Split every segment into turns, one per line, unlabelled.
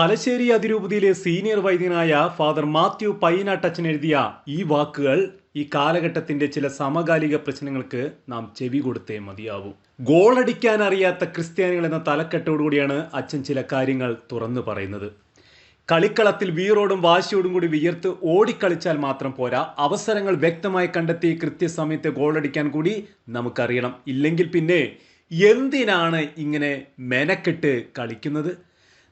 തലശ്ശേരി അതിരൂപതയിലെ senior വൈദ്യനായ father Mathew പയ്യനാട്ടച്ചൻ എഴുതിയ ഈ വാക്കുകൾ ഈ കാലഘട്ടത്തിന്റെ ചില സമകാലിക പ്രശ്നങ്ങൾക്ക് നാം ചെവി കൊടുത്തേ മതിയാവൂ. ഗോളടിക്കാൻ അറിയാത്ത ക്രിസ്ത്യാനികൾ എന്ന തലക്കെട്ടോടുകൂടിയാണ് അച്ഛൻ ചില കാര്യങ്ങൾ തുറന്നു പറയുന്നത്. കളിക്കളത്തിൽ വീറോടും വാശിയോടും കൂടി വിയർത്ത് ഓടിക്കളിച്ചാൽ മാത്രം പോരാ, അവസരങ്ങൾ വ്യക്തമായി കണ്ടെത്തി കൃത്യസമയത്ത് ഗോളടിക്കാൻ കൂടി നമുക്കറിയണം. ഇല്ലെങ്കിൽ പിന്നെ എന്തിനാണ് ഇങ്ങനെ മെനക്കെട്ട് കളിക്കുന്നത്?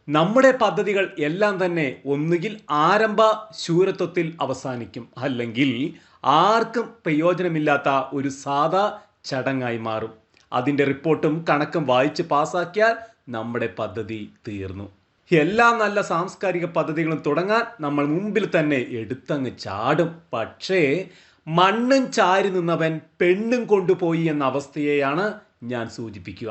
നമ്മുടെ പദ്ധതികൾ എല്ലാം തന്നെ ഒന്നുകിൽ ആരംഭ ശൂരത്വത്തിൽ അവസാനിക്കും, അല്ലെങ്കിൽ ആർക്കും പ്രയോജനമില്ലാത്ത ഒരു സാധാ ചടങ്ങായി മാറും. അതിൻ്റെ റിപ്പോർട്ടും കണക്കും വായിച്ച് പാസ്സാക്കിയാൽ നമ്മുടെ പദ്ധതി തീർന്നു. എല്ലാ നല്ല സാംസ്കാരിക പദ്ധതികളും തുടങ്ങാൻ നമ്മൾ മുമ്പിൽ തന്നെ എടുത്തങ്ങ് ചാടും. പക്ഷേ മണ്ണും ചാരി നിന്നവൻ പെണ്ണും കൊണ്ടുപോയി എന്ന അവസ്ഥയെയാണ് ഞാൻ സൂചിപ്പിക്കുക.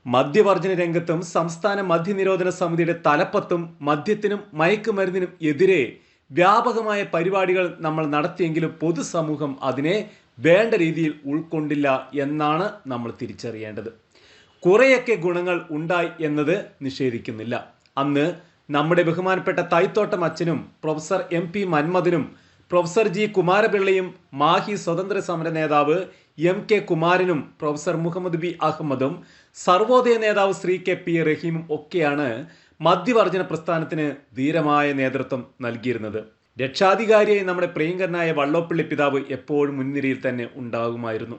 മദ്യവർജന രംഗത്തും സംസ്ഥാന മദ്യനിരോധന സമിതിയുടെ തലപ്പത്തും മദ്യത്തിനും മയക്കുമരുന്നിനും എതിരെ വ്യാപകമായ പരിപാടികൾ നമ്മൾ നടത്തിയെങ്കിലും പൊതുസമൂഹം അതിനെ വേണ്ട രീതിയിൽ ഉൾക്കൊണ്ടില്ല എന്നാണ് നമ്മൾ തിരിച്ചറിയേണ്ടത്. കുറേയൊക്കെ ഗുണങ്ങൾ ഉണ്ടായി എന്നത് നിഷേധിക്കുന്നില്ല. അന്ന് നമ്മുടെ ബഹുമാനപ്പെട്ട തൈത്തോട്ടം അച്ഛനും പ്രൊഫസർ MP മന്മഥനും പ്രൊഫസർ G കുമാരപിള്ളയും മാഹി സ്വതന്ത്ര സമര നേതാവ് MK കുമാരനും പ്രൊഫസർ മുഹമ്മദ് B അഹമ്മദും സർവോദയ നേതാവ് ശ്രീ KP റഹീമും ഒക്കെയാണ് മദ്യവർജന പ്രസ്ഥാനത്തിന് ധീരമായ നേതൃത്വം നൽകിയിരുന്നത്. രക്ഷാധികാരിയായി നമ്മുടെ പ്രിയങ്കരനായ വള്ളോപ്പള്ളി പിതാവ് എപ്പോഴും മുൻനിരയിൽ തന്നെ ഉണ്ടാകുമായിരുന്നു.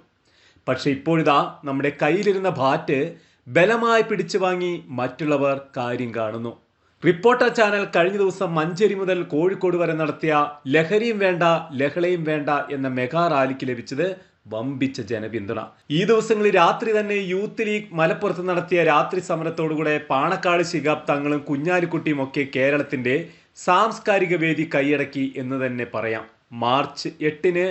പക്ഷെ ഇപ്പോഴിതാ നമ്മുടെ കയ്യിലിരുന്ന ബാറ്റ് ബലമായി പിടിച്ചു വാങ്ങി മറ്റുള്ളവർ കാര്യം കാണുന്നു. റിപ്പോർട്ടർ ചാനൽ കഴിഞ്ഞ ദിവസം മഞ്ചേരി മുതൽ കോഴിക്കോട് വരെ നടത്തിയ ലഹരിയും വേണ്ട ലഹളയും വേണ്ട എന്ന മെഗാ റാലിക്ക് ലഭിച്ചത് വമ്പിച്ച ജനപിന്തുണ. ഈ ദിവസങ്ങളിൽ രാത്രി തന്നെ യൂത്ത് ലീഗ് മലപ്പുറത്ത് നടത്തിയ രാത്രി സമരത്തോടുകൂടെ പാണക്കാട് ശിഹാബ് തങ്ങളും കുഞ്ഞാലിക്കുട്ടിയും ഒക്കെ കേരളത്തിന്റെ സാംസ്കാരിക വേദി കൈയടക്കി എന്ന് തന്നെ പറയാം. മാർച്ച് 8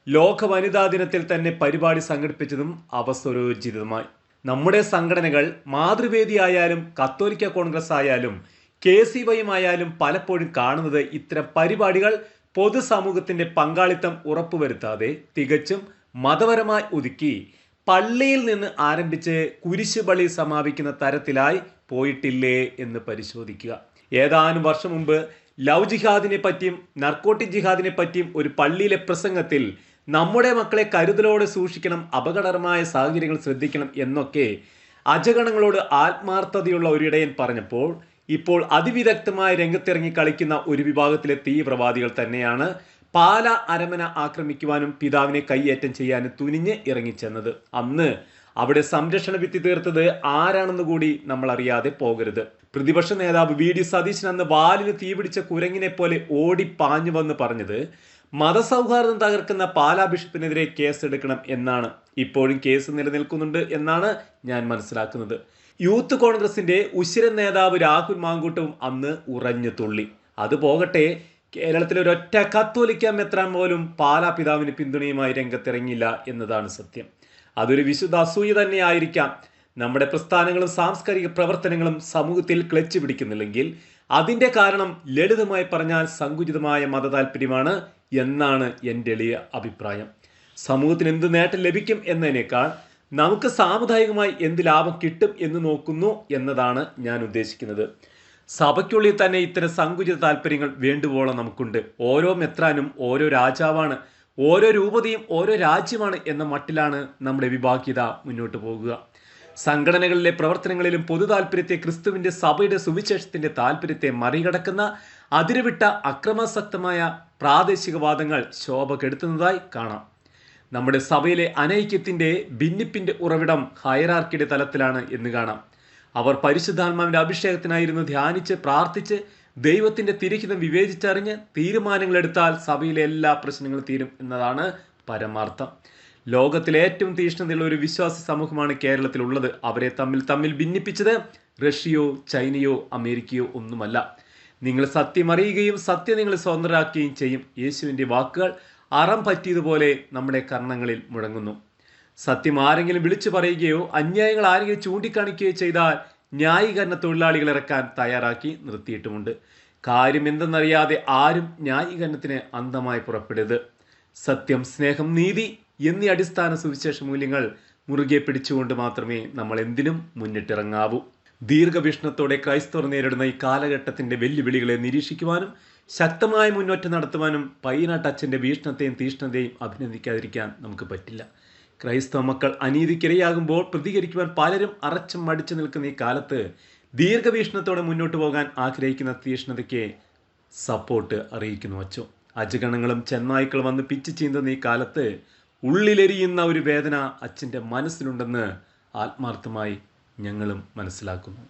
ലോക വനിതാ ദിനത്തിൽ തന്നെ പരിപാടി സംഘടിപ്പിച്ചതും അവസരോചിതമായി. നമ്മുടെ സംഘടനകൾ മാതൃവേദി ആയാലും കത്തോലിക്ക കോൺഗ്രസ് ആയാലും KCY ആയാലും പലപ്പോഴും കാണുന്നത് ഇത്തരം പരിപാടികൾ പൊതുസമൂഹത്തിന്റെ പങ്കാളിത്തം ഉറപ്പുവരുത്താതെ തികച്ചും മതപരമായി ഒതുക്കി പള്ളിയിൽ നിന്ന് ആരംഭിച്ച് കുരിശുപള്ളി സമാപിക്കുന്ന തരത്തിലായി പോയിട്ടില്ലേ എന്ന് പരിശോധിക്കുക. ഏതാനും വർഷം മുമ്പ് ലവ് ജിഹാദിനെ പറ്റിയും നർക്കോട്ടിക് ജിഹാദിനെ പറ്റിയും ഒരു പള്ളിയിലെ പ്രസംഗത്തിൽ നമ്മുടെ മക്കളെ കരുതലോടെ സൂക്ഷിക്കണം, അപകടകരമായ സാഹചര്യങ്ങൾ ശ്രദ്ധിക്കണം എന്നൊക്കെ അജഗണങ്ങളോട് ആത്മാർത്ഥതയുള്ള ഒരിടയൻ പറഞ്ഞപ്പോൾ ഇപ്പോൾ അതിവിദഗ്ധമായ രംഗത്തിറങ്ങി കളിക്കുന്ന ഒരു വിഭാഗത്തിലെ തീവ്രവാദികൾ തന്നെയാണ് പാല അരമന ആക്രമിക്കുവാനും പിതാവിനെ കൈയേറ്റം ചെയ്യാനും തുനിഞ്ഞ് ഇറങ്ങിച്ചെന്നത്. അന്ന് അവിടെ സംരക്ഷണ ഭിത്തി തീർത്തത് ആരാണെന്ന് കൂടി നമ്മൾ അറിയാതെ പോകരുത്. പ്രതിപക്ഷ നേതാവ് VD സതീശൻ അന്ന് വാലിന് തീപിടിച്ച കുരങ്ങിനെ പോലെ ഓടിപ്പാഞ്ഞു വന്ന് പറഞ്ഞത് മതസൗഹാർദ്ദം തകർക്കുന്ന പാലാ ബിഷപ്പിനെതിരെ കേസെടുക്കണം എന്നാണ്. ഇപ്പോഴും കേസ് നിലനിൽക്കുന്നുണ്ട് എന്നാണ് ഞാൻ മനസ്സിലാക്കുന്നത്. യൂത്ത് കോൺഗ്രസിന്റെ ഉശിരൻ നേതാവ് രാഹുൽ മാങ്കൂട്ടവും അന്ന് ഉറഞ്ഞു തുള്ളി. അത് പോകട്ടെ, കേരളത്തിലെ ഒരൊറ്റ കത്തോലിക്ക മെത്രാൻ പോലും പാലാ പിതാവിന് പിന്തുണയുമായി രംഗത്തിറങ്ങിയില്ല എന്നതാണ് സത്യം. അതൊരു വിശുദ്ധ അസൂയ തന്നെ ആയിരിക്കാം. നമ്മുടെ പ്രസ്ഥാനങ്ങളും സാംസ്കാരിക പ്രവർത്തനങ്ങളും സമൂഹത്തിൽ ക്ലച്ച് പിടിക്കുന്നില്ലെങ്കിൽ അതിൻ്റെ കാരണം ലളിതമായി പറഞ്ഞാൽ സങ്കുചിതമായ മതതാൽപര്യമാണ് എന്നാണ് എൻ്റെ എളിയ അഭിപ്രായം. സമൂഹത്തിന് എന്ത് നേട്ടം ലഭിക്കും എന്നതിനേക്കാൾ നമുക്ക് സാമുദായികമായി എന്ത് ലാഭം കിട്ടും എന്ന് നോക്കുന്നു എന്നതാണ് ഞാൻ ഉദ്ദേശിക്കുന്നത്. സഭയ്ക്കുള്ളിൽ തന്നെ ഇത്തരം സങ്കുചിത താല്പര്യങ്ങൾ വേണ്ടുവോളം നമുക്കുണ്ട്. ഓരോ മെത്രാനും ഓരോ രാജാവാണ്, ഓരോ രൂപതയും ഓരോ രാജ്യമാണ് എന്ന മട്ടിലാണ് നമ്മുടെ വിഭാഗീയത മുന്നോട്ട് പോകുക. സംഘടനകളിലെ പ്രവർത്തനങ്ങളിലും പൊതു താല്പര്യത്തെ ക്രിസ്തുവിൻ്റെ സഭയുടെ സുവിശേഷത്തിൻ്റെ താല്പര്യത്തെ മറികടക്കുന്ന അതിരുവിട്ട അക്രമാസക്തമായ പ്രാദേശികവാദങ്ങൾ ശോഭ കെടുത്തുന്നതായി കാണാം. നമ്മുടെ സഭയിലെ അനൈക്യത്തിൻ്റെ ഭിന്നിപ്പിൻ്റെ ഉറവിടം ഹയറാർക്കിയുടെ തലത്തിലാണ് എന്ന് കാണാം. അവർ പരിശുദ്ധാത്മാവിൻ്റെ അഭിഷേകത്തിനായിരുന്നു ധ്യാനിച്ച് പ്രാർത്ഥിച്ച് ദൈവത്തിൻ്റെ തിരഹിതം വിവേചിച്ചറിഞ്ഞ് തീരുമാനങ്ങളെടുത്താൽ സഭയിലെ എല്ലാ പ്രശ്നങ്ങളും തീരും എന്നതാണ് പരമാർത്ഥം. ലോകത്തിലെ ഏറ്റവും തീഷ്ണതയുള്ള ഒരു വിശ്വാസി സമൂഹമാണ് കേരളത്തിലുള്ളത്. അവരെ തമ്മിൽ ഭിന്നിപ്പിച്ചത് റഷ്യയോ ചൈനയോ അമേരിക്കയോ ഒന്നുമല്ല. നിങ്ങൾ സത്യം അറിയുകയും സത്യം നിങ്ങൾ സ്വതന്ത്രരാക്കുകയും ചെയ്യും. യേശുവിൻ്റെ വാക്കുകൾ അറം പറ്റിയതുപോലെ നമ്മുടെ കർണങ്ങളിൽ മുഴങ്ങുന്നു. സത്യം ആരെങ്കിലും വിളിച്ചു പറയുകയോ അന്യായങ്ങൾ ആരെങ്കിലും ചൂണ്ടിക്കാണിക്കുകയോ ചെയ്താൽ ന്യായീകരണ തൊഴിലാളികൾ ഇറക്കാൻ തയ്യാറാക്കി നിർത്തിയിട്ടുമുണ്ട്. കാര്യം എന്തെന്നറിയാതെ ആരും ന്യായീകരണത്തിന് അന്ധമായി പുറപ്പെടരുത്. സത്യം, സ്നേഹം, നീതി എന്നീ അടിസ്ഥാന സുവിശേഷ മൂല്യങ്ങൾ മുറുകെ പിടിച്ചുകൊണ്ട് മാത്രമേ നമ്മൾ എന്തിനും മുന്നിട്ടിറങ്ങാവൂ. ദീർഘവീക്ഷണത്തോടെ ക്രൈസ്തവർ നേരിടുന്ന ഈ കാലഘട്ടത്തിൻ്റെ വെല്ലുവിളികളെ നിരീക്ഷിക്കുവാനും ശക്തമായ മുന്നോട്ട് നടത്തുവാനും പയ്യനാട്ട് അച്ഛൻ്റെ വീക്ഷണത്തെയും തീഷ്ണതയും അഭിനന്ദിക്കാതിരിക്കാൻ നമുക്ക് പറ്റില്ല. ക്രൈസ്തവ മക്കൾ അനീതിക്കിരയാകുമ്പോൾ പ്രതികരിക്കുവാൻ പലരും അറച്ചും മടിച്ചു നിൽക്കുന്ന ഈ കാലത്ത് ദീർഘവീക്ഷണത്തോടെ മുന്നോട്ട് പോകാൻ ആഗ്രഹിക്കുന്ന തീഷ്ണതയ്ക്ക് സപ്പോർട്ട് അറിയിക്കുന്നു അച്ചോ. അജഗണങ്ങളും ചെന്നായ്ക്കളും വന്ന് പിച്ചു ചീന്തുന്ന ഈ കാലത്ത് ഉള്ളിലെരിയുന്ന ഒരു വേദന അച്ഛൻ്റെ മനസ്സിലുണ്ടെന്ന് ആത്മാർത്ഥമായി ഞങ്ങളും മനസ്സിലാക്കുന്നു.